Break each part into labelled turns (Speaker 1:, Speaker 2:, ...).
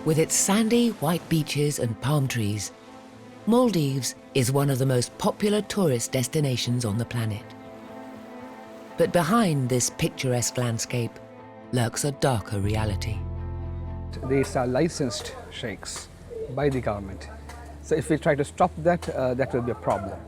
Speaker 1: With its sandy, white beaches and palm trees, Maldives is one of the most popular tourist destinations on the planet. But behind this picturesque landscape lurks a darker reality.
Speaker 2: These are licensed sheikhs by the government. So if we try to stop that, that will be a problem.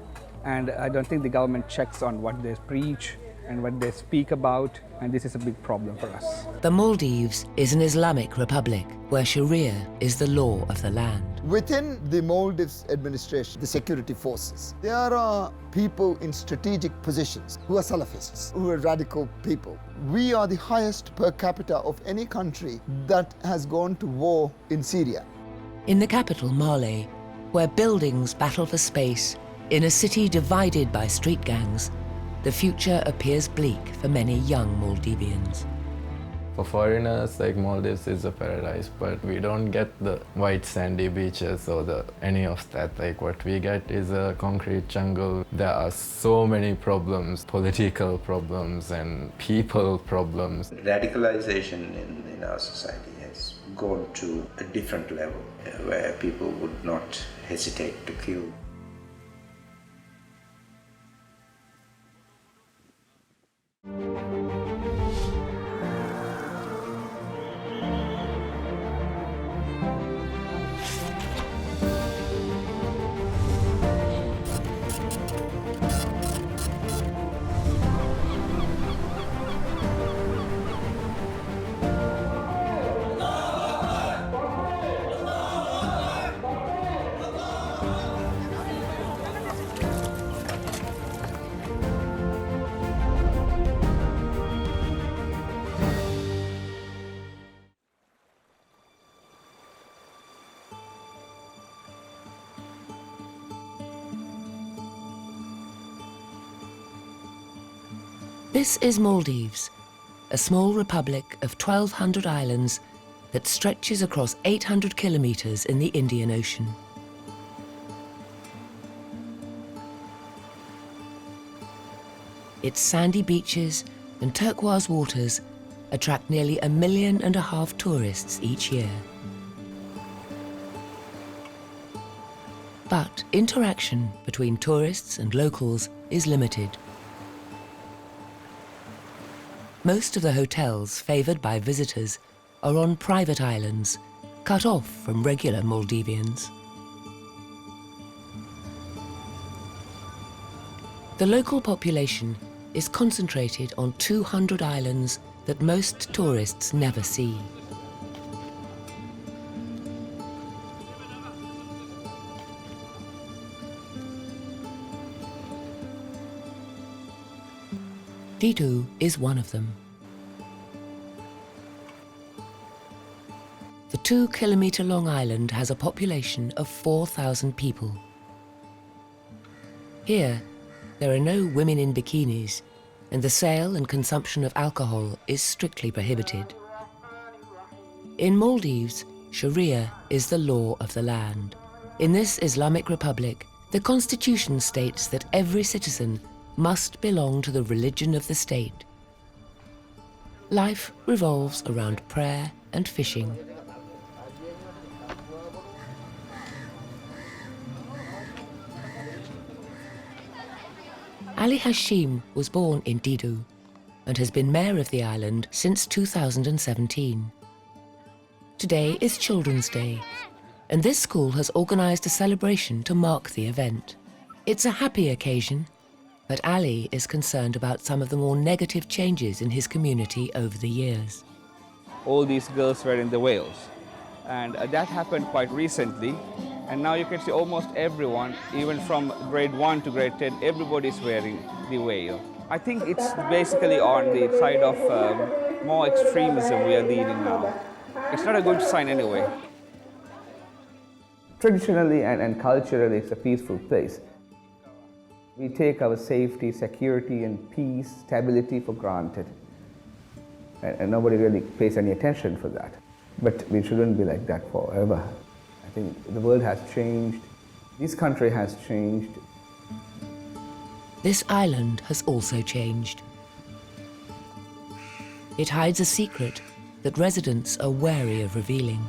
Speaker 2: And I don't think the government checks on what they preach and what they speak about, and this is a big problem for us.
Speaker 1: The Maldives is an Islamic republic where Sharia is the law of the land.
Speaker 3: Within the Maldives administration, the security forces, there are people in strategic positions who are Salafists, who are radical people. We are the highest per capita of any country that has gone to war in Syria.
Speaker 1: In the capital, Male, where buildings battle for space, in a city divided by street gangs, the future appears bleak for many young Maldivians.
Speaker 4: For foreigners, like Maldives is a paradise, but we don't get the white sandy beaches or any of that. Like what we get is a concrete jungle. There are so many problems, political problems and people problems.
Speaker 5: Radicalization in our society has gone to a different level where people would not hesitate to kill.
Speaker 1: This is Maldives, a small republic of 1,200 islands that stretches across 800 kilometers in the Indian Ocean. Its sandy beaches and turquoise waters attract nearly 1.5 million tourists each year. But interaction between tourists and locals is limited. Most of the hotels favoured by visitors are on private islands, cut off from regular Maldivians. The local population is concentrated on 200 islands that most tourists never see. Didu is one of them. The 2-kilometre-long island has a population of 4,000 people. Here, there are no women in bikinis, and the sale and consumption of alcohol is strictly prohibited. In Maldives, Sharia is the law of the land. In this Islamic republic, the constitution states that every citizen must belong to the religion of the state. Life revolves around prayer and fishing. Ali Hashim was born in Didu and has been mayor of the island since 2017. Today is Children's Day, and this school has organised a celebration to mark the event. It's a happy occasion, but Ali is concerned about some of the more negative changes in his community over the years.
Speaker 2: All these girls were in the veils, and that happened quite recently. And now you can see almost everyone, even from grade 1 to grade 10, everybody's wearing the veil. I think it's basically on the side of more extremism we are leading now. It's not a good sign anyway. Traditionally and culturally, it's a peaceful place. We take our safety, security, and peace, stability for granted. And nobody really pays any attention for that. But we shouldn't be like that forever. I think the world has changed. This country has changed.
Speaker 1: This island has also changed. It hides a secret that residents are wary of revealing.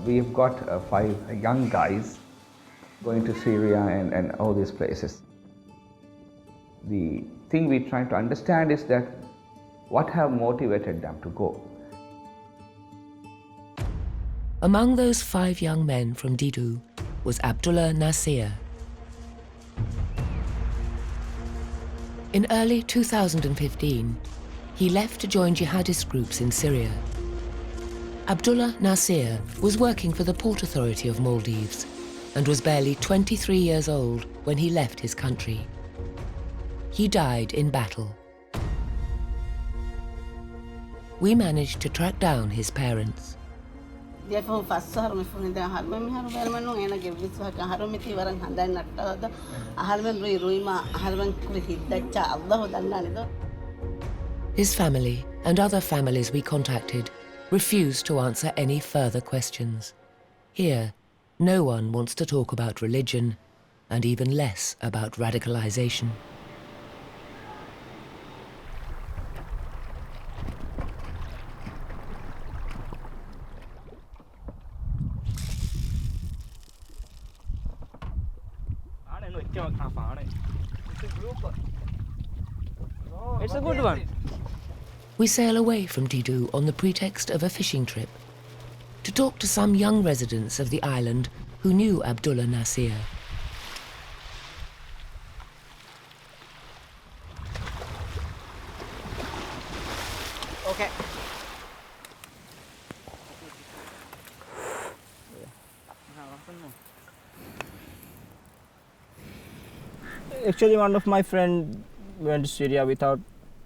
Speaker 2: we've got 5 young guys going to Syria and all these places. The thing we're trying to understand is that what have motivated them to go.
Speaker 1: Among those 5 young men from Didu was Abdullah Nasir. In early 2015, he left to join jihadist groups in Syria. Abdullah Nasir was working for the Port Authority of Maldives and was barely 23 years old when he left his country. He died in battle. We managed to track down his parents. His family and other families we contacted refused to answer any further questions. Here, no one wants to talk about religion, and even less about radicalization.
Speaker 2: It's a good one.
Speaker 1: We sail away from Didu on the pretext of a fishing trip to talk to some young residents of the island who knew Abdullah Nasir.
Speaker 6: Okay. Actually, one of my friends went to Syria without.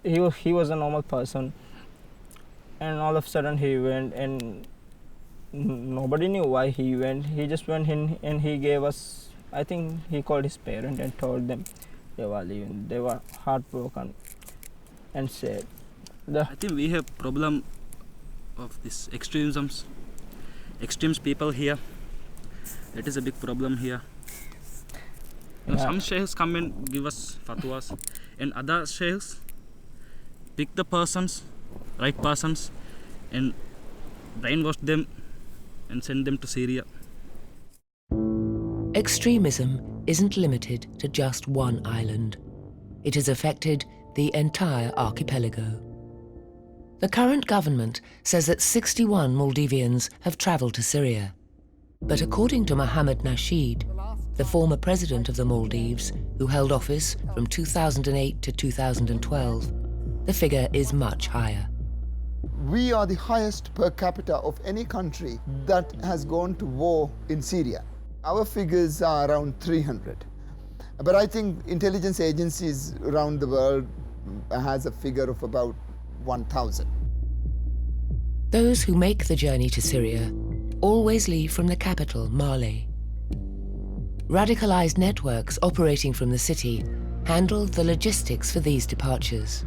Speaker 6: He was a normal person, and all of a sudden he went, and nobody knew why he went. He just went in, and he gave us. I think he called his parents and told them they were leaving. They were heartbroken, and said,
Speaker 7: I think we have problem of this extremes people here. That is a big problem here. You know, some sheikhs come and give us fatwas, and other sheikhs pick the right persons, and brainwash them and send them to Syria.
Speaker 1: Extremism isn't limited to just one island. It has affected the entire archipelago. The current government says that 61 Maldivians have traveled to Syria. But according to Mohammed Nasheed, the former president of the Maldives, who held office from 2008 to 2012, the figure is much higher.
Speaker 3: We are the highest per capita of any country that has gone to war in Syria. Our figures are around 300. But I think intelligence agencies around the world has a figure of about 1,000.
Speaker 1: Those who make the journey to Syria always leave from the capital, Male. Radicalized networks operating from the city handle the logistics for these departures.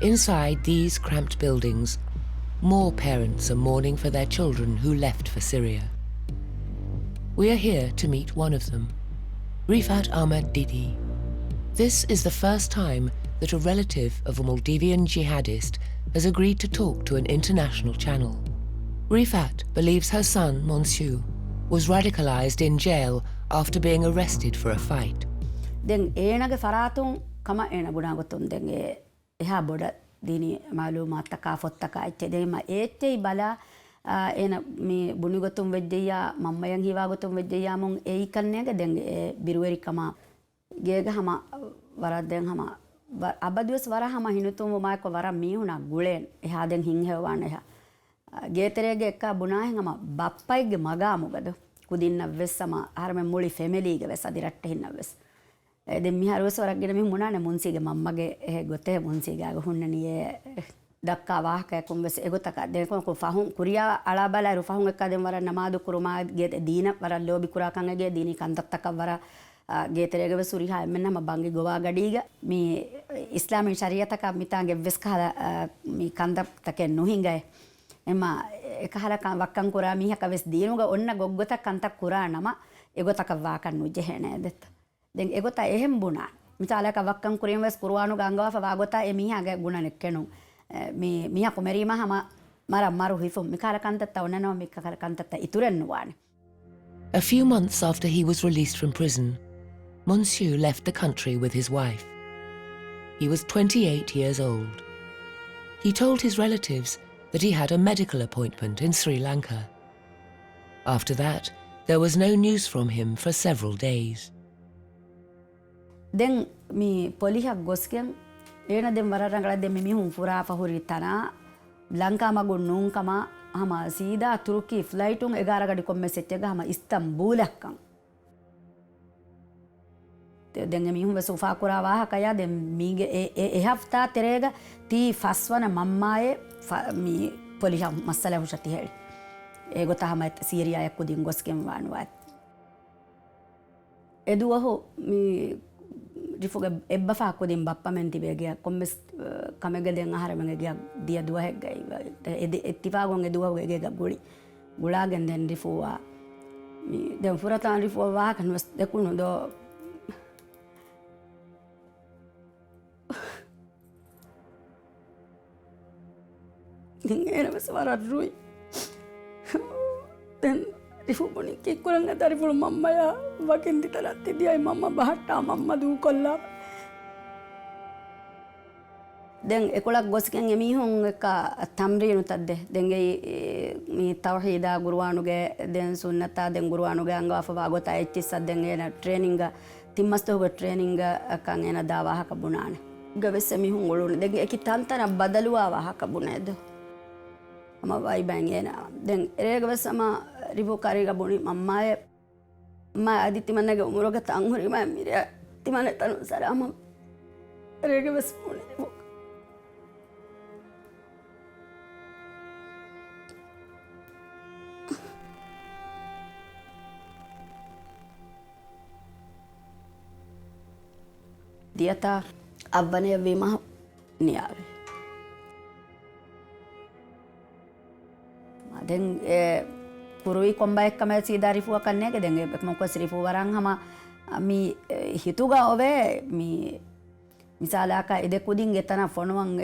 Speaker 1: Inside these cramped buildings, more parents are mourning for their children who left for Syria. We are here to meet one of them, Rifat Ahmad Didi. This is the first time that a relative of a Maldivian jihadist has agreed to talk to an international channel. Rifat believes her son, Monsieur, was radicalized in jail after being arrested for a fight.
Speaker 8: Den enage faratun kama ena gunagotun den eha boda dini malumat taka fottaka ecce den ma ecce bala ena mi bunugotun wejjeya mammayang hiwagotun wejjeya mun ei kannega den biruweri kama gega hama warad den hama abadus wara hama hinutum ma ko wara mihuna gulen eha den hinhewan eha geterege ekka bunahen hama bappaige maga mugado kudinna vessama harme muli family ge vessa diratte hinna ves den mi harus waragge mi munane munsige mammage gote munsiga go hunnaniye dakka wahaka kum ves egotaka den ko fahun kuriya ala bala ru fahun ekka den wara namadu kuruma ge dina wara lobi kurakan ge dini kandattaka wara geterege ves suriha menna ma bangi gowa gadiga mi islami shariataka mitange ves kala mi kandattake nuhinga ema ekhala kan wakkan kura mihaka ves dinuga onna goggota kantak kura nama egotaka wakan nuje henedet den egota ehem buna misala ka wakkan kurim ves kurwanu gangawa fa wagota e miha ga guna nekkenu mi miha kumerima hama mara maru hifum mikala kantatta onano mikala kantatta iturennuwaani.
Speaker 1: A few months after he was released from prison, Monsieur left the country with his wife. He was 28 years old. He told his relatives that he had a medical appointment in Sri Lanka. After that, there was no news from him for several days.
Speaker 8: Den mi polihak gosken ena den wararangala den mi hun fura fahuritana Lanka magun nunkama hama sida Turkey flightun egara gadi komme setega hama Istanbul akkan. Den mi hun vesufa kura waha kaya den mige e hafta terega ti faswana mammaye mi polihak masala hushati heli. Ego tahama Syria yakudin gosken wanwat. Edu aho mi rifuga ebba fa ko dim bappa menti bege kommes kamege den ahara menge dia dua heggai ettifagon edu aho ege guli gulagen den rifuwa mi den furata rifuwa wa kan was dekunu do den era maswara rui den rifu boni ke kuranga dari fulu mamma ya wakin ditalatti dia mamma bahatta mamma du kolla den ekolak gosken emi hon ka tamrinu tadde den mi tawhida gurwanuge den sunnata den gurwanuge anga fa gota etti sadden ena training timmasto go training kan ena dawa ha kabunane gabesse mi hon golun den ekitantana badaluwa wa ha kabunede ama vai bangena den erega besama ribu kariga boni mammaye ma aditi manage umuroga tanghuri ma mire timane tanu sarama erega bes boni ribu diata avvane vima niave den kurui komba ekkamel sida rifuwa kannege den ekmoko rifu waran hama mi hituga ove mi misala ka ede kudin etana fonuwan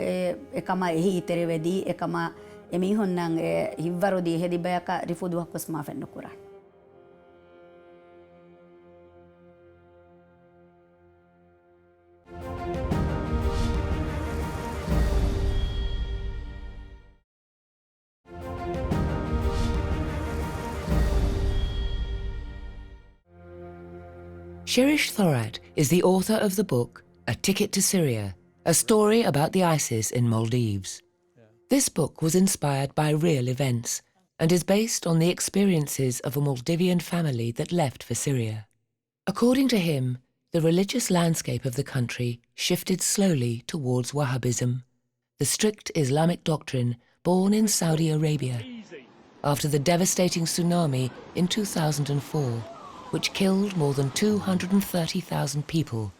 Speaker 8: ekama ehi iterevedi ekama emi honnan hivvarodi hedi bayaka rifu duwa kosma fenno kuran.
Speaker 1: Shirish Thorat is the author of the book A Ticket to Syria, a story about the ISIS in Maldives. This book was inspired by real events and is based on the experiences of a Maldivian family that left for Syria. According to him, the religious landscape of the country shifted slowly towards Wahhabism, the strict Islamic doctrine born in Saudi Arabia, after the devastating tsunami in 2004, which killed more than 230,000 people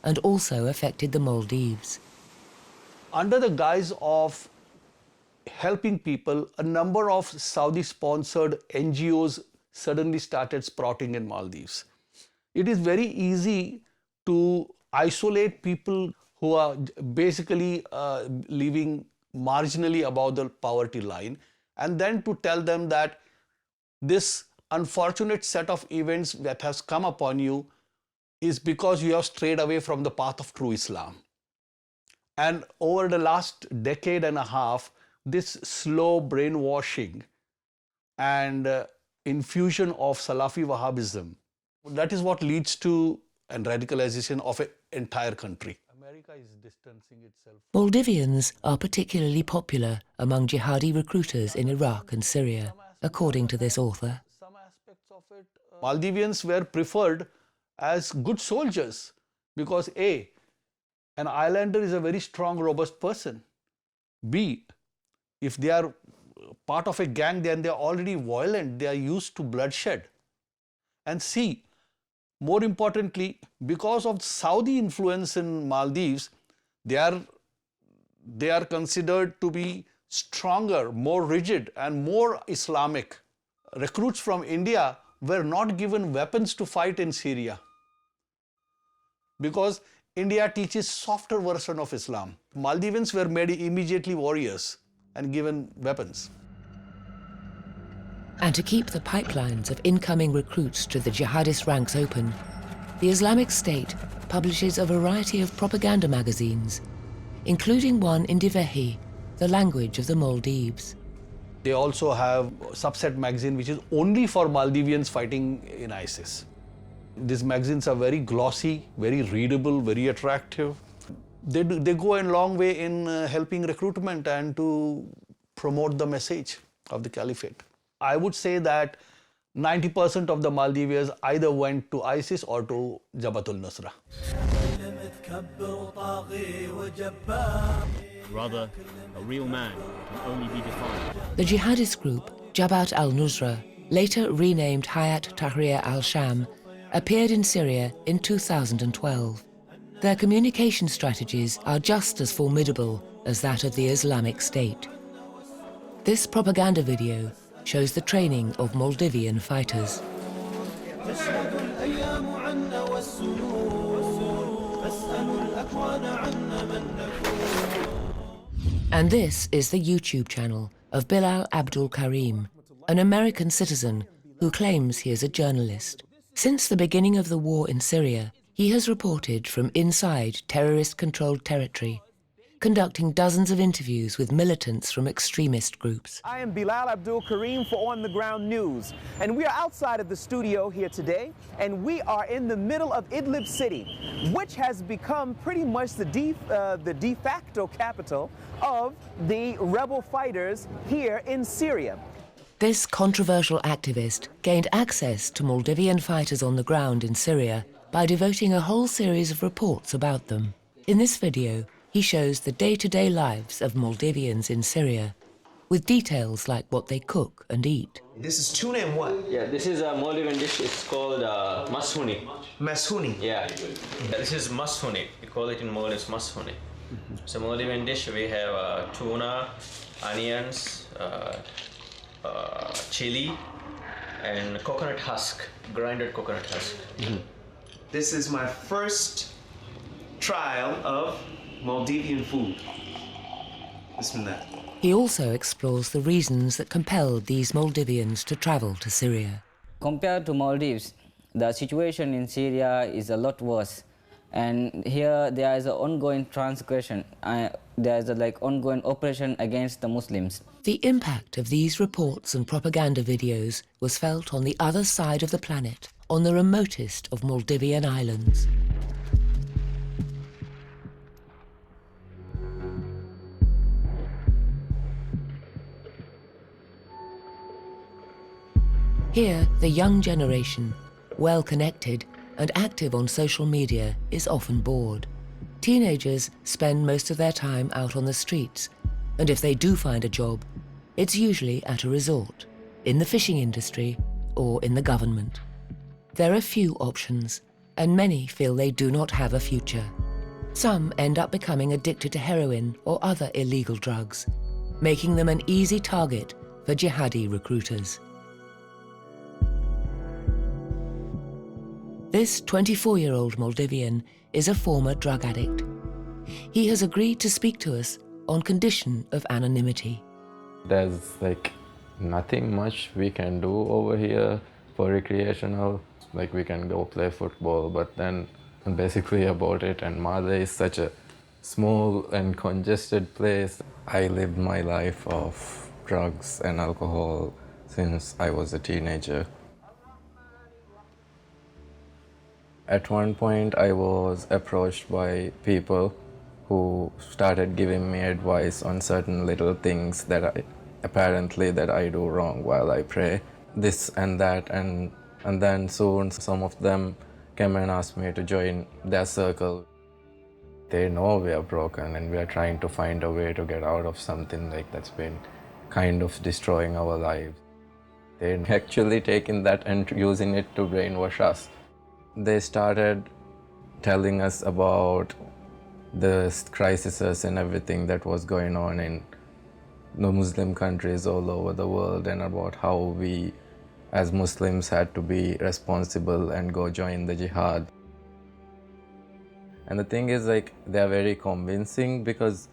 Speaker 1: and also affected the Maldives.
Speaker 9: Under the guise of helping people, a number of Saudi-sponsored NGOs suddenly started sprouting in Maldives. It is very easy to isolate people who are basically living marginally above the poverty line, and then to tell them that this unfortunate set of events that has come upon you is because you have strayed away from the path of true Islam. And over the last decade and a half, this slow brainwashing and infusion of Salafi Wahhabism, that is what leads to a radicalization of an entire country. America is distancing itself.
Speaker 1: Maldivians are particularly popular among jihadi recruiters in Iraq and Syria, according to this author.
Speaker 9: Maldivians were preferred as good soldiers because A, an islander is a very strong, robust person. B, if they are part of a gang, then they are already violent, they are used to bloodshed. And C, more importantly, because of Saudi influence in Maldives, they are considered to be stronger, more rigid and more Islamic. Recruits from India were not given weapons to fight in Syria because India teaches softer version of Islam. Maldivians were made immediately warriors and given weapons.
Speaker 1: And to keep the pipelines of incoming recruits to the jihadist ranks open, the Islamic State publishes a variety of propaganda magazines, including one in Divehi, the language of the Maldives.
Speaker 9: They also have a subset magazine which is only for Maldivians fighting in ISIS. These magazines are very glossy, very readable, very attractive. They go a long way in helping recruitment and to promote the message of the caliphate. I would say that 90% of the Maldivians either went to ISIS or to Jabhatul Nusra.
Speaker 10: Rather, a real man can only be defined.
Speaker 1: The jihadist group Jabhat al-Nusra, later renamed Hayat Tahrir al-Sham, appeared in Syria in 2012. Their communication strategies are just as formidable as that of the Islamic State. This propaganda video shows the training of Maldivian fighters. And this is the YouTube channel of Bilal Abdul Karim, an American citizen who claims he is a journalist. Since the beginning of the war in Syria, he has reported from inside terrorist-controlled territory, conducting dozens of interviews with militants from extremist groups.
Speaker 11: I am Bilal Abdul Karim for On the Ground News, and we are outside of the studio here today, and we are in the middle of Idlib city, which has become pretty much the de facto capital of the rebel fighters here in Syria.
Speaker 1: This controversial activist gained access to Maldivian fighters on the ground in Syria by devoting a whole series of reports about them. In this video, he shows the day-to-day lives of Maldivians in Syria, with details like what they cook and eat.
Speaker 12: This is tuna and what?
Speaker 13: Yeah, this is a Maldivian dish. It's called mashuni.
Speaker 12: Mashuni?
Speaker 13: Yeah. This is mashuni. We call it in Maldives mashuni. So Maldivian dish, we have tuna, onions, chili, and coconut husk, grinded coconut husk.
Speaker 12: This is my first trial of Maldivian food. Bismillah.
Speaker 1: He also explores the reasons that compelled these Maldivians to travel to Syria.
Speaker 14: Compared to Maldives, the situation in Syria is a lot worse. And here there is an ongoing transgression. There is a ongoing oppression against the Muslims.
Speaker 1: The impact of these reports and propaganda videos was felt on the other side of the planet, on the remotest of Maldivian islands. Here, the young generation, well-connected and active on social media, is often bored. Teenagers spend most of their time out on the streets, and if they do find a job, it's usually at a resort, in the fishing industry or in the government. There are few options, and many feel they do not have a future. Some end up becoming addicted to heroin or other illegal drugs, making them an easy target for jihadi recruiters. This 24-year-old Maldivian is a former drug addict. He has agreed to speak to us on condition of anonymity.
Speaker 4: There's nothing much we can do over here for recreational. We can go play football, but then basically about it. And Maldives is such a small and congested place. I lived my life of drugs and alcohol since I was a teenager. At one point, I was approached by people who started giving me advice on certain little things that I do wrong while I pray, this and that, and then soon some of them came and asked me to join their circle. They know we are broken and we are trying to find a way to get out of something that's been kind of destroying our lives. They're actually taking that and using it to brainwash us. They started telling us about the crises and everything that was going on in the Muslim countries all over the world, and about how we as Muslims had to be responsible and go join the jihad. And the thing is, they're very convincing because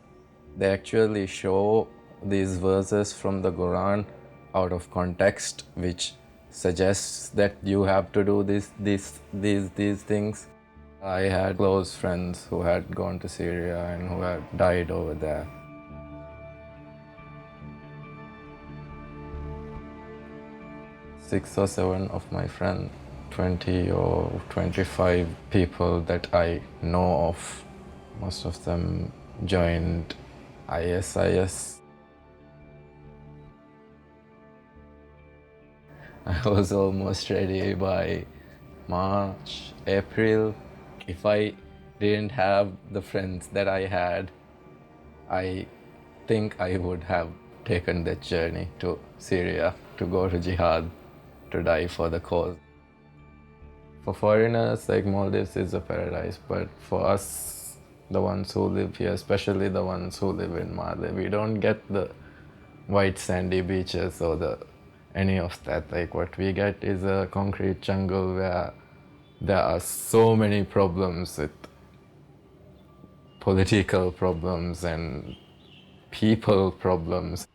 Speaker 4: they actually show these verses from the Quran out of context, which suggests that you have to do these things. I had close friends who had gone to Syria and who had died over there. Six or seven of my friends, 20 or 25 people that I know of, most of them joined ISIS. I was almost ready by March, April. If I didn't have the friends that I had, I think I would have taken that journey to Syria to go to jihad, to die for the cause. For foreigners, like Maldives is a paradise, but for us, the ones who live here, especially the ones who live in Maldives, we don't get the white sandy beaches or any of that. Like what we get is a concrete jungle where there are so many problems with political problems and people problems.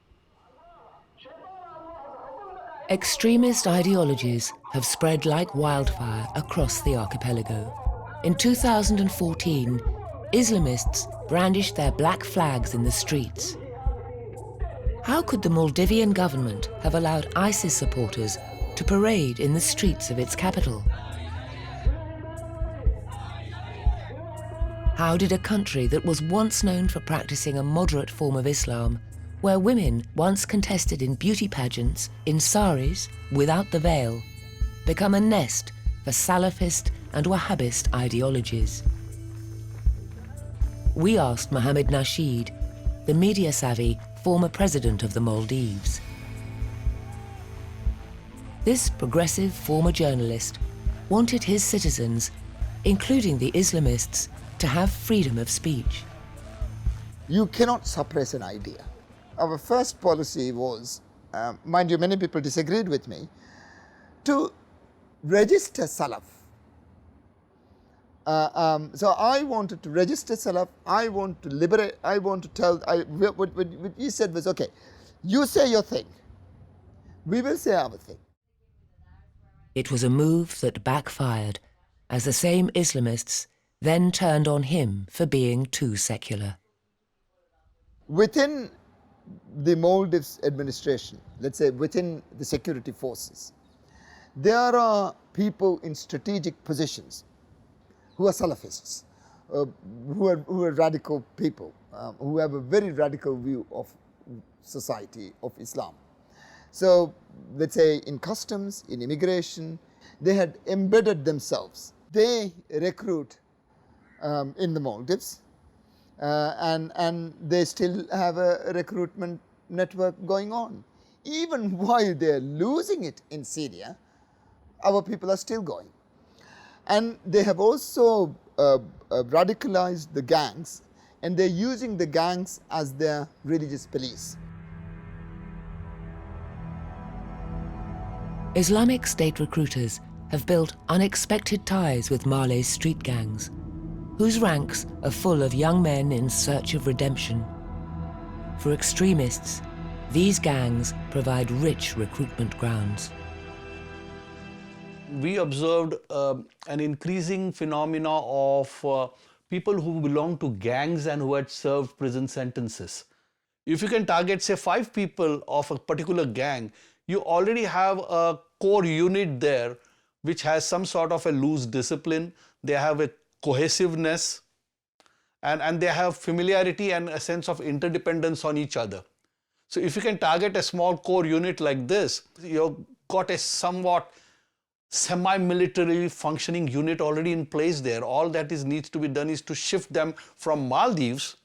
Speaker 1: Extremist ideologies have spread like wildfire across the archipelago. In 2014, Islamists brandished their black flags in the streets. How could the Maldivian government have allowed ISIS supporters to parade in the streets of its capital? How did a country that was once known for practicing a moderate form of Islam, where women once contested in beauty pageants in saris without the veil, become a nest for Salafist and Wahhabist ideologies? We asked Mohammed Nasheed, the media-savvy former president of the Maldives. This progressive former journalist wanted his citizens, including the Islamists, to have freedom of speech.
Speaker 3: You cannot suppress an idea. Our first policy was, mind you, many people disagreed with me, to register Salaf. So I wanted to register Salaf, I want to liberate, I want to tell, what he said was, okay, you say your thing, we will say our thing.
Speaker 1: It was a move that backfired, as the same Islamists then turned on him for being too secular.
Speaker 3: Within the Maldives administration, let's say within the security forces, there are people in strategic positions who are Salafists, who are radical people, who have a very radical view of society, of Islam. So let's say in customs, in immigration, they had embedded themselves. They recruit in the Maldives, and they still have a recruitment network going on. Even while they're losing it in Syria, our people are still going. And they have also radicalized the gangs, and they're using the gangs as their religious police.
Speaker 1: Islamic State recruiters have built unexpected ties with Male's street gangs, whose ranks are full of young men in search of redemption. For extremists, these gangs provide rich recruitment grounds.
Speaker 9: We observed an increasing phenomena of people who belong to gangs and who had served prison sentences. If you can target, say, 5 people of a particular gang, you already have a core unit there which has some sort of a loose discipline, they have a cohesiveness, and they have familiarity and a sense of interdependence on each other. So if you can target a small core unit like this, you've got a somewhat semi-military functioning unit already in place there. All that needs to be done is to shift them from Maldives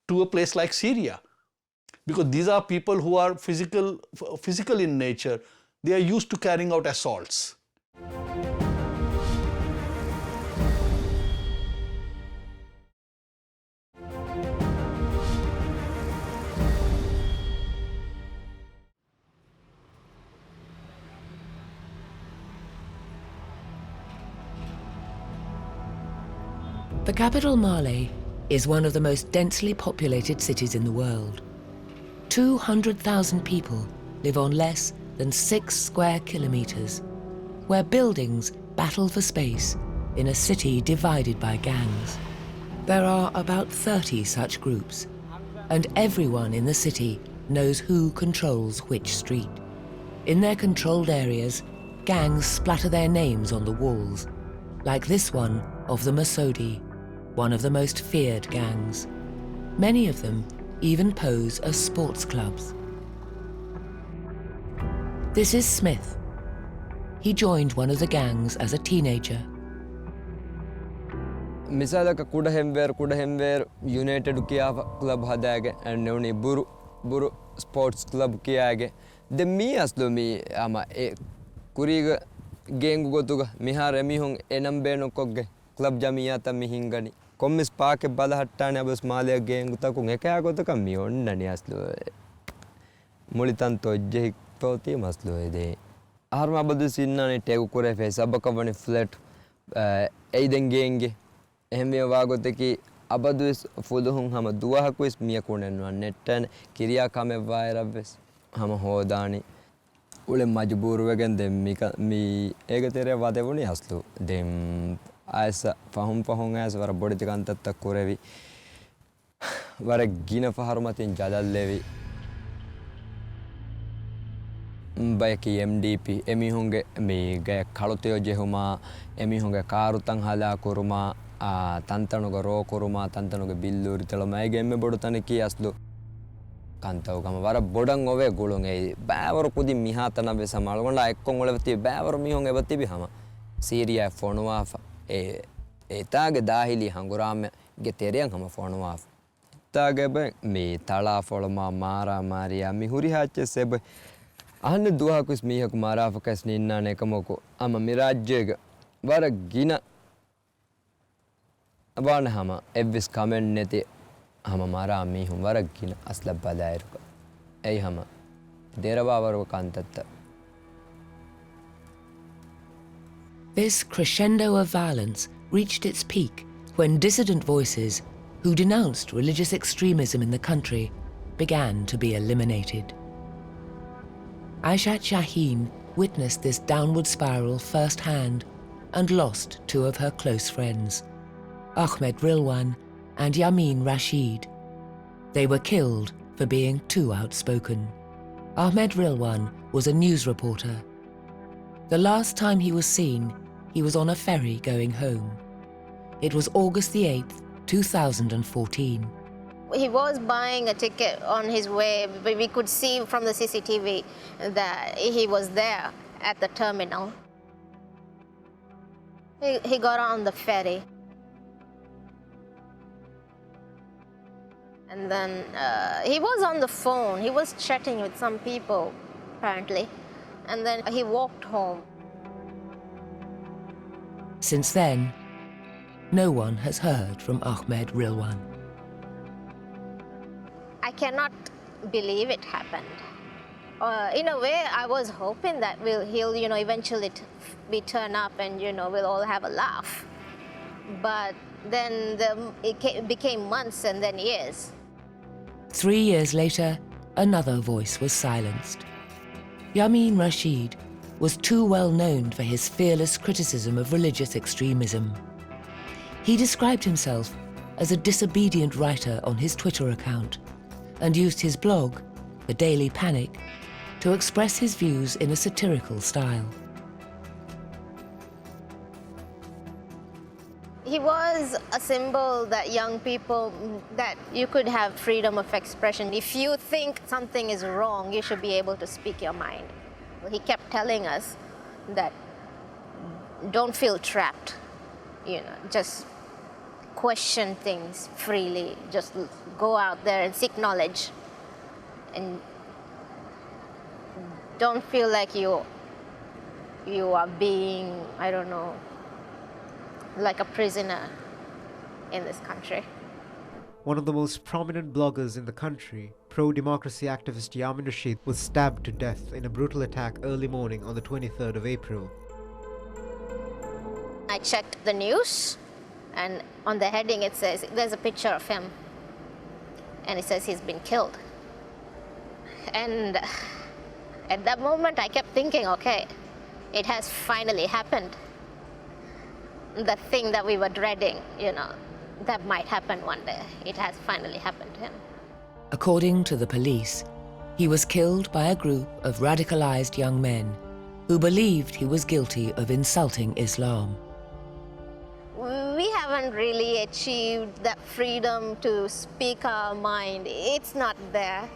Speaker 9: to a place like Syria. Because these are people who are physical in nature. They are used to carrying out assaults.
Speaker 1: The capital, Male, is one of the most densely populated cities in the world. 200,000 people live on less than 6 square kilometers, where buildings battle for space in a city divided by gangs. There are about 30 such groups, and everyone in the city knows who controls which street. In their controlled areas, gangs splatter their names on the walls, like this one of the Masodi, one of the most feared gangs. Many of them even pose as sports clubs. This is Smith. He joined one of the gangs as a teenager.
Speaker 15: Misalaka Kudahemver United Club Hadage and Noni Buru Sports Club Kiage. The me as do me ama e Kuriga Gengu Gotuga Mihar Emihung Enambeno Koge Club Jamiata Mihingani. Commis Park Balahatana was Malia Genguta Kungeka Gotaka on Naniaslo Mulitanto Jake Poti Maslo de Arma Badusinani Tegukure face Abakavani flat Aiden Genge. Ehme wagoteki abadus fuduhun hama duwaha kuis miya kunenwa netten kiriya kame vairaves hama hodani ule majbur wegen dem mi egetere wadevuni haslu dem aisa fahum as war boditi kantatta kurevi war gina faharumatin jadallevi bayaki MDP emihunge mi gaya khaloteo jehuma emihunge karutan hala kuruma Tantanuga ro kuruma Tantanuga billuri telama egemme bodutane ki aslu kantawgama wara bodang ove gulunge bawar kudi mihatana be samalgonda ekkon olevati bawar mihon evati bihama Syria fonuwa e tage dahili hangurame ge teriyang hama fonuwa tage be me tala folma mara maria mi huri hache sebe ahanne duha kus mihak mara fakas ninna ne kamoko ama mirajjega wara gina Aban hama evis comment neti hama mara mi hum waragina asla balairka ei hama derawawaru kantatta.
Speaker 1: This crescendo of violence reached its peak when dissident voices who denounced religious extremism in the country began to be eliminated. Aishat Shaheen witnessed this downward spiral firsthand and lost 2 of her close friends, Ahmed Rilwan and Yamin Rashid. They were killed for being too outspoken. Ahmed Rilwan was a news reporter. The last time he was seen, he was on a ferry going home. It was August the 8th, 2014.
Speaker 16: He was buying a ticket on his way. We could see from the CCTV that he was there at the terminal. He got on the ferry. And then he was on the phone. He was chatting with some people, apparently. And then he walked home.
Speaker 1: Since then, no one has heard from Ahmed Rilwan.
Speaker 16: I cannot believe it happened. In a way, I was hoping that he'll eventually turn up and, we'll all have a laugh. But then it became months and then years.
Speaker 1: 3 years later, another voice was silenced. Yamin Rashid was too well known for his fearless criticism of religious extremism. He described himself as a disobedient writer on his Twitter account and used his blog, The Daily Panic, to express his views in a satirical style.
Speaker 16: He was a symbol that young people, that you could have freedom of expression. If you think something is wrong, you should be able to speak your mind. He kept telling us that don't feel trapped, just question things freely, just go out there and seek knowledge. And don't feel like you are being, like a prisoner in this country.
Speaker 17: One of the most prominent bloggers in the country, pro-democracy activist Yamin Rashid, was stabbed to death in a brutal attack early morning on the 23rd of April.
Speaker 16: I checked the news, and on the heading it says, there's a picture of him, and it says he's been killed. And At that moment, I kept thinking, okay, it has finally happened. The thing that we were dreading, that might happen one day. It has finally happened to him.
Speaker 1: According to the police, he was killed by a group of radicalized young men who believed he was guilty of insulting Islam.
Speaker 16: We haven't really achieved that freedom to speak our mind. It's not there.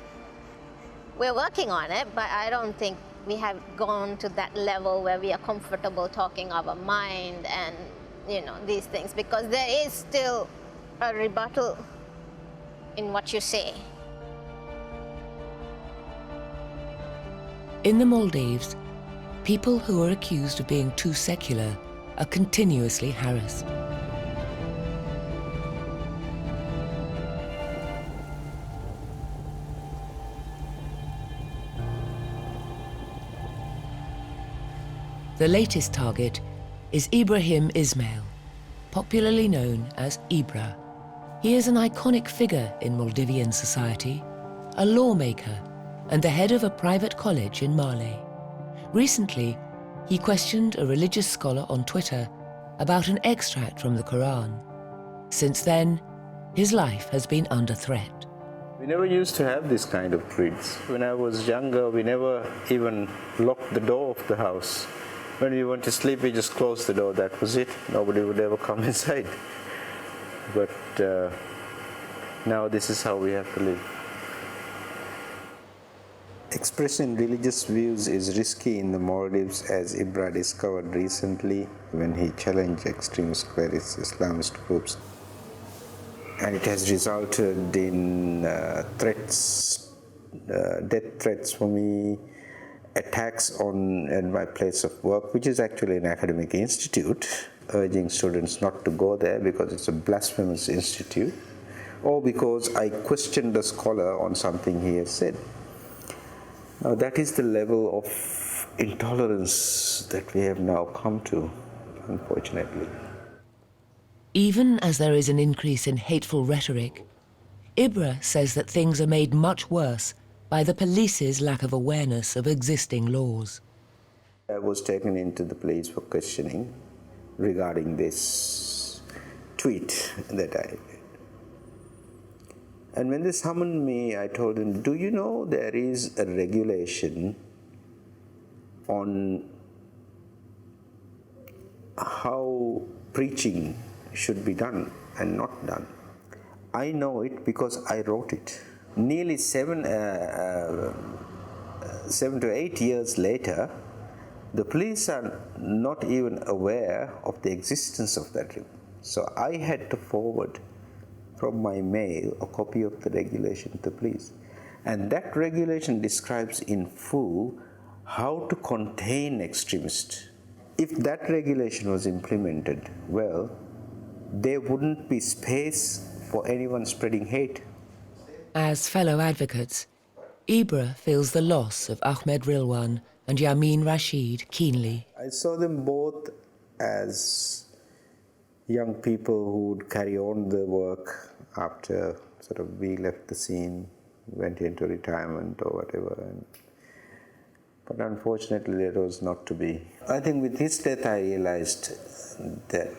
Speaker 16: We're working on it, but I don't think we have gone to that level where we are comfortable talking our mind and, these things, because there is still a rebuttal in what you say.
Speaker 1: In the Maldives, people who are accused of being too secular are continuously harassed. The latest target is Ibrahim Ismail, popularly known as Ibra. He is an iconic figure in Maldivian society, a lawmaker, and the head of a private college in Male. Recently, he questioned a religious scholar on Twitter about an extract from the Quran. Since then, his life has been under threat.
Speaker 5: We never used to have this kind of creeds. When I was younger, we never even locked the door of the house. When we went to sleep, we just closed the door, that was it. Nobody would ever come inside. But now this is how we have to live. Expressing religious views is risky in the Maldives, as Ibra discovered recently when he challenged extremist Islamist groups. And it has resulted in threats, death threats for me, attacks at my place of work, which is actually an academic institute, urging students not to go there because it's a blasphemous institute, or because I questioned a scholar on something he has said. Now that is the level of intolerance that we have now come to, unfortunately.
Speaker 1: Even as there is an increase in hateful rhetoric, Ibra says that things are made much worse by the police's lack of awareness of existing laws.
Speaker 5: I was taken into the police for questioning regarding this tweet that I did. And when they summoned me, I told them, do you know there is a regulation on how preaching should be done and not done? I know it because I wrote it. Nearly 7 to 8 years later, the police are not even aware of the existence of that. So I had to forward from my mail a copy of the regulation to the police. And that regulation describes in full how to contain extremists. If that regulation was implemented well, there wouldn't be space for anyone spreading hate.
Speaker 1: As fellow advocates, Ibra feels the loss of Ahmed Rilwan and Yamin Rashid keenly.
Speaker 5: I saw them both as young people who would carry on the work after sort of we left the scene, went into retirement or whatever. But unfortunately, that was not to be. I think with his death, I realized that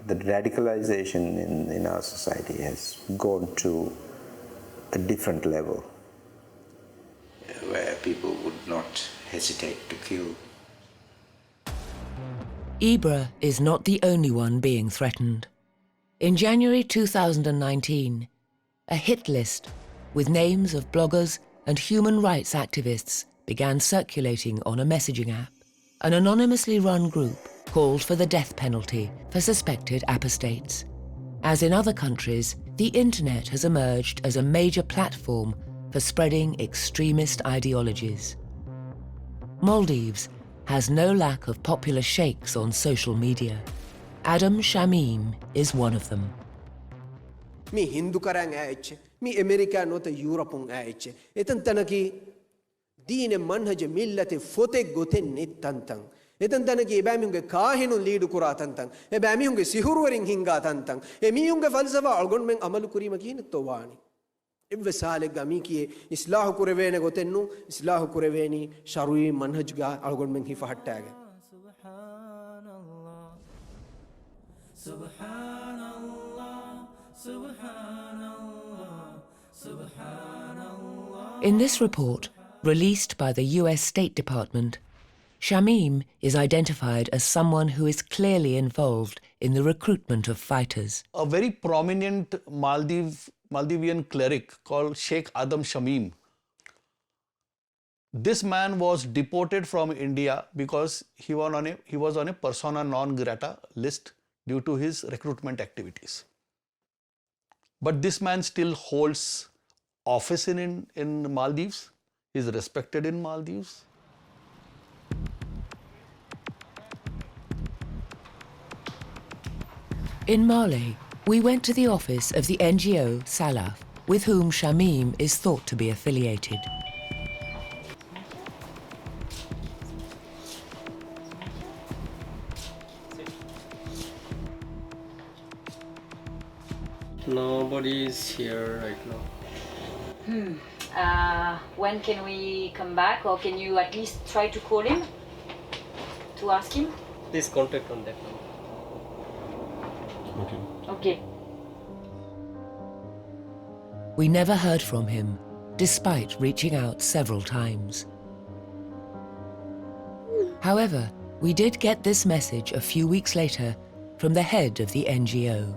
Speaker 5: the radicalization in our society has gone to a different level, where people would not hesitate to kill.
Speaker 1: Ibra is not the only one being threatened. In January 2019, a hit list with names of bloggers and human rights activists began circulating on a messaging app. An anonymously run group called for the death penalty for suspected apostates. As in other countries, the internet has emerged as a major platform for spreading extremist ideologies. Maldives has no lack of popular sheikhs on social media. Adam Shamim is one of them.
Speaker 18: Me Hindu karang aiche, me America not European aiche. Etan tanaki dine manhaj millate fote gote nittantang. Etan tanaki ebamiyunge kahinu leadu kuratantang. Ebamiyunge sihurwaring hinga tantang. Emiyunge falsafa algon men amalu kurima kinetto wani. Invasale Gamiki, Islahu Kurevene Gotenu, Islahu Kureveni, Sharui Manhajga, Algon Mengi Fahatag.
Speaker 1: In this report, released by the US State Department, Shamim is identified as someone who is clearly involved in the recruitment of fighters.
Speaker 9: A very prominent Maldivian cleric called Sheikh Adam Shamim. This man was deported from India because he was on a persona non grata list due to his recruitment activities. But this man still holds office in Maldives. He is respected in Maldives.
Speaker 1: In Male, we went to the office of the NGO Salaf, with whom Shamim is thought to be affiliated.
Speaker 19: Nobody is here right now.
Speaker 20: When can we come back, or can you at least try to call him to ask him?
Speaker 19: Please contact on that number.
Speaker 20: Okay.
Speaker 1: We never heard from him, despite reaching out several times. However, we did get this message a few weeks later from the head of the NGO.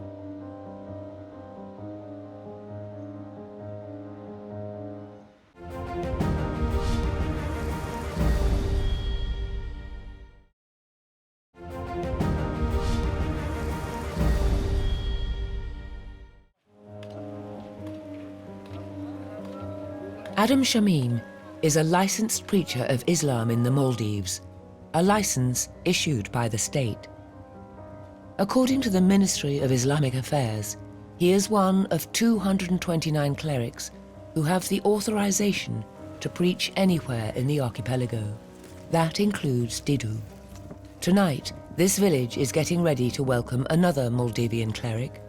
Speaker 1: Adam Shamim is a licensed preacher of Islam in the Maldives, a license issued by the state. According to the Ministry of Islamic Affairs, he is one of 229 clerics who have the authorization to preach anywhere in the archipelago. That includes Didu. Tonight, this village is getting ready to welcome another Maldivian cleric,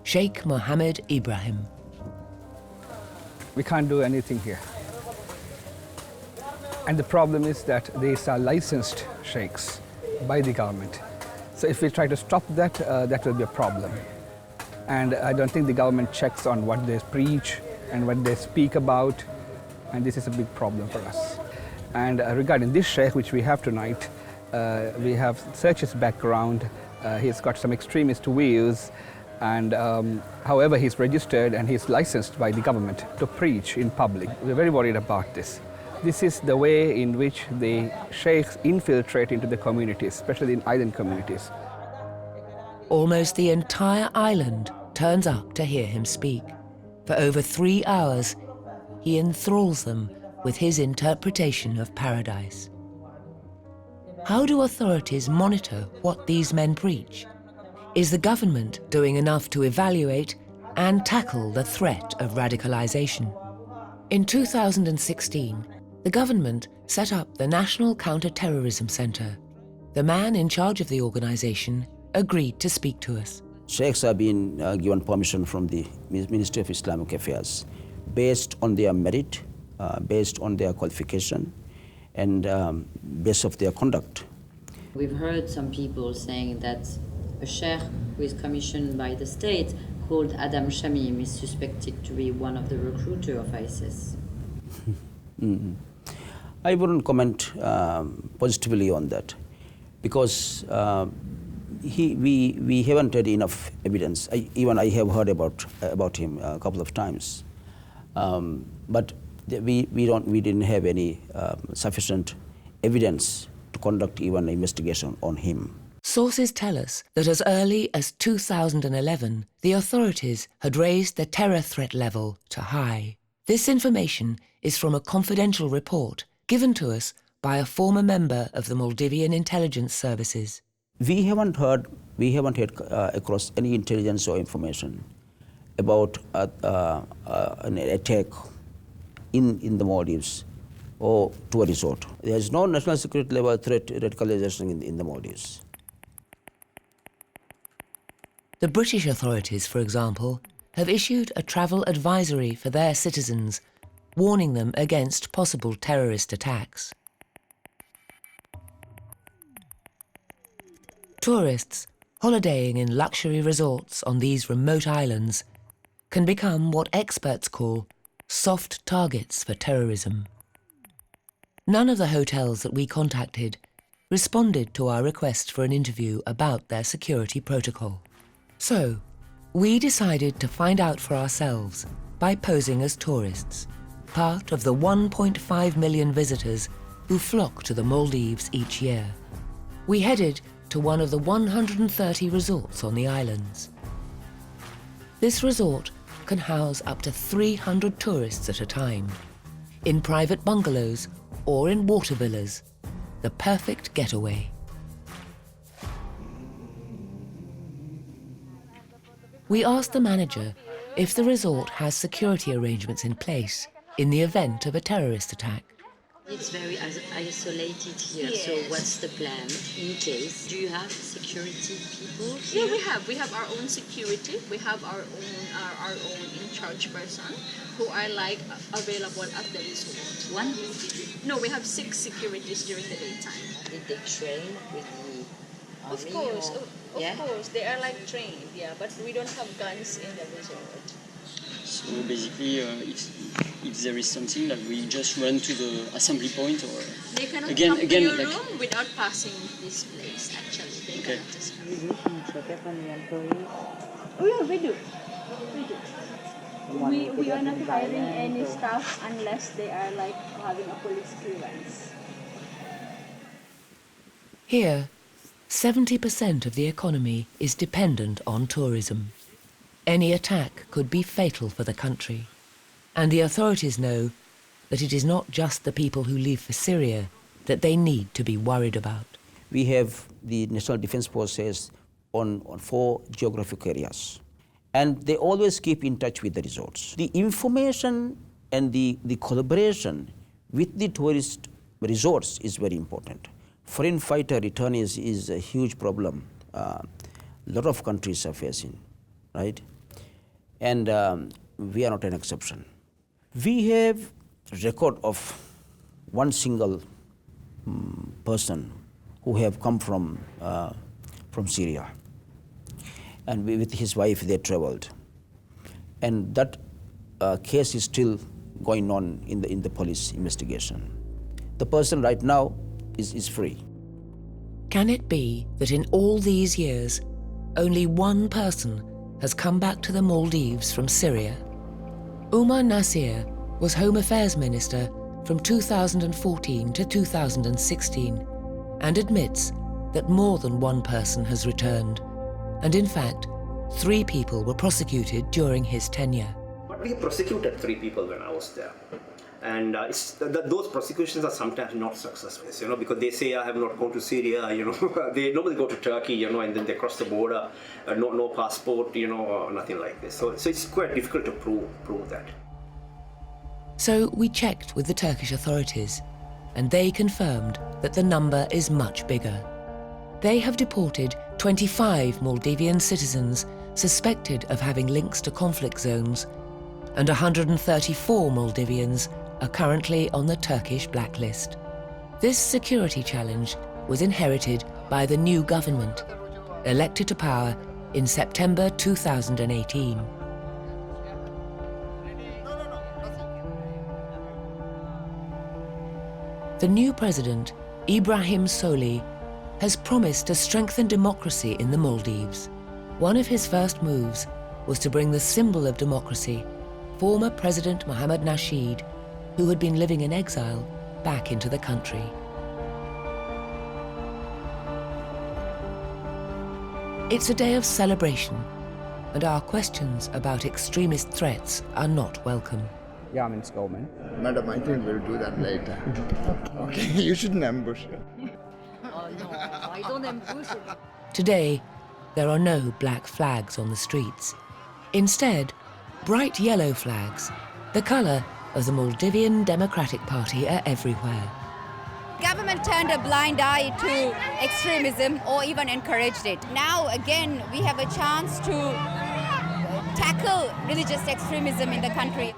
Speaker 1: Sheikh Mohammed Ibrahim.
Speaker 21: We can't do anything here. And the problem is that these are licensed sheikhs by the government. So if we try to stop that, that will be a problem. And I don't think the government checks on what they preach and what they speak about, and this is a big problem for us. And regarding this sheikh, which we have tonight, we have searched his background. He's got some extremist views, and however, he's registered and he's licensed by the government to preach in public. We're very worried about this. This is the way in which the sheikhs infiltrate into the communities, especially in island communities.
Speaker 1: Almost the entire island turns up to hear him speak. For over 3 hours, he enthralls them with his interpretation of paradise. How do authorities monitor what these men preach? Is the government doing enough to evaluate and tackle the threat of radicalization? In 2016, the government set up the National Counter-Terrorism Center. The man in charge of the organization agreed to speak to us.
Speaker 22: Sheikhs have been given permission from the Ministry of Islamic Affairs based on their merit, based on their qualification, and based on their conduct.
Speaker 23: We've heard some people saying that a sheikh who is commissioned by the state called Adam Shamim is suspected to be one of the recruiters of ISIS.
Speaker 22: I wouldn't comment positively on that because we haven't had enough evidence. Even I have heard about him a couple of times, but we didn't have any sufficient evidence to conduct even an investigation on him.
Speaker 1: Sources tell us that as early as 2011, the authorities had raised the terror threat level to high. This information is from a confidential report given to us by a former member of the Maldivian intelligence services.
Speaker 22: We haven't had across any intelligence or information about an attack in the Maldives or to a resort. There is no national security level threat radicalization in the Maldives.
Speaker 1: The British authorities, for example, have issued a travel advisory for their citizens, warning them against possible terrorist attacks. Tourists holidaying in luxury resorts on these remote islands can become what experts call soft targets for terrorism. None of the hotels that we contacted responded to our request for an interview about their security protocol. So, we decided to find out for ourselves by posing as tourists, part of the 1.5 million visitors who flock to the Maldives each year. We headed to one of the 130 resorts on the islands. This resort can house up to 300 tourists at a time, in private bungalows or in water villas, the perfect getaway. We asked the manager if the resort has security arrangements in place in the event of a terrorist attack.
Speaker 23: It's very isolated here, so what's the plan in case? Do you have security people here?
Speaker 2: Yeah, we have our own security. We have our own in-charge person who are like available at the resort.
Speaker 23: One?
Speaker 2: No, we have 6 securities during the daytime.
Speaker 23: Did they train with the army?
Speaker 2: Of course,
Speaker 23: or?
Speaker 2: of course, they are like trained, yeah, but we don't have guns in the resort.
Speaker 19: So basically, if there is something that we just run to the assembly point, or
Speaker 2: they cannot
Speaker 19: again,
Speaker 2: come to your
Speaker 19: like,
Speaker 2: room without passing this place. Actually, they
Speaker 19: okay.
Speaker 2: cannot just come.
Speaker 23: Check up on the employees.
Speaker 2: Oh yeah, we do. We are not hiring any staff unless they are like having a police clearance.
Speaker 1: Here, 70% of the economy is dependent on tourism. Any attack could be fatal for the country, and the authorities know that it is not just the people who leave for Syria that they need to be worried about.
Speaker 22: We have the National Defense Forces on 4 geographic areas, and they always keep in touch with the resorts. The information and the collaboration with the tourist resorts is very important. Foreign fighter returnees is a huge problem a lot of countries are facing, right? And we are not an exception. We have record of one single person who have come from Syria, and with his wife they traveled, and that case is still going on in the police investigation. The person right now is free.
Speaker 1: Can it be that in all these years, only one person has come back to the Maldives from Syria? Umar Nasir was Home Affairs Minister from 2014 to 2016 and admits that more than one person has returned, and in fact, 3 people were prosecuted during his tenure.
Speaker 6: But we prosecuted 3 people when I was there. And those prosecutions are sometimes not successful, because they say, I have not gone to Syria, they normally go to Turkey, and then they cross the border, no passport, nothing like this. So it's quite difficult to prove that.
Speaker 1: So we checked with the Turkish authorities, and they confirmed that the number is much bigger. They have deported 25 Maldivian citizens suspected of having links to conflict zones, and 134 Maldivians are currently on the Turkish blacklist. This security challenge was inherited by the new government, elected to power in September 2018. The new president, Ibrahim Soli, has promised to strengthen democracy in the Maldives. One of his first moves was to bring the symbol of democracy, former President Mohamed Nasheed, who had been living in exile, back into the country. It's a day of celebration, and our questions about extremist threats are not welcome.
Speaker 3: Yamin's government. Madam, I think we'll do that later. Okay, you shouldn't ambush her.
Speaker 20: Oh no, I don't ambush it.
Speaker 1: Today, there are no black flags on the streets. Instead, bright yellow flags, the colour of the Maldivian Democratic Party, are everywhere.
Speaker 7: Government turned a blind eye to extremism or even encouraged it. Now again we have a chance to tackle religious extremism in the country.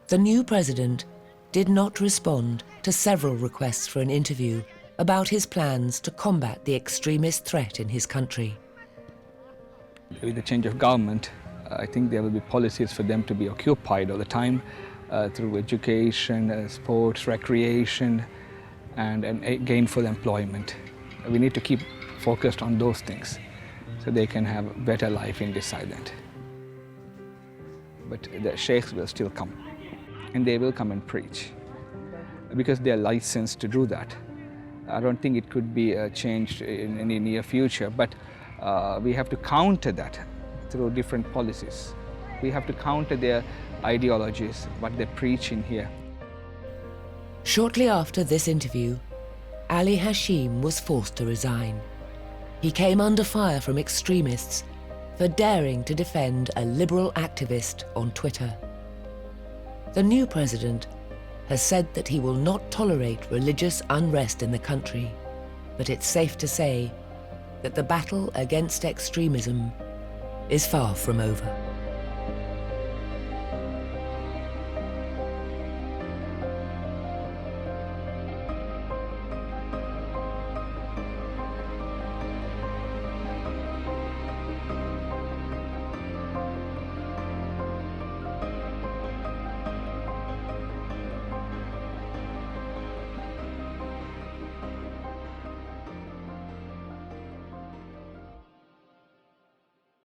Speaker 1: The new president did not respond to several requests for an interview about his plans to combat the extremist threat in his country.
Speaker 21: With the change of government, I think there will be policies for them to be occupied all the time through education, sports, recreation, and gainful employment. We need to keep focused on those things so they can have a better life in this island. But the sheikhs will still come, and they will come and preach because they are licensed to do that. I don't think it could be changed in any near future, but we have to counter that through different policies. We have to counter their ideologies, what they preach in here.
Speaker 1: Shortly after this interview, Ali Hashim was forced to resign. He came under fire from extremists for daring to defend a liberal activist on Twitter. The new president has said that he will not tolerate religious unrest in the country, but it's safe to say that the battle against extremism is far from over.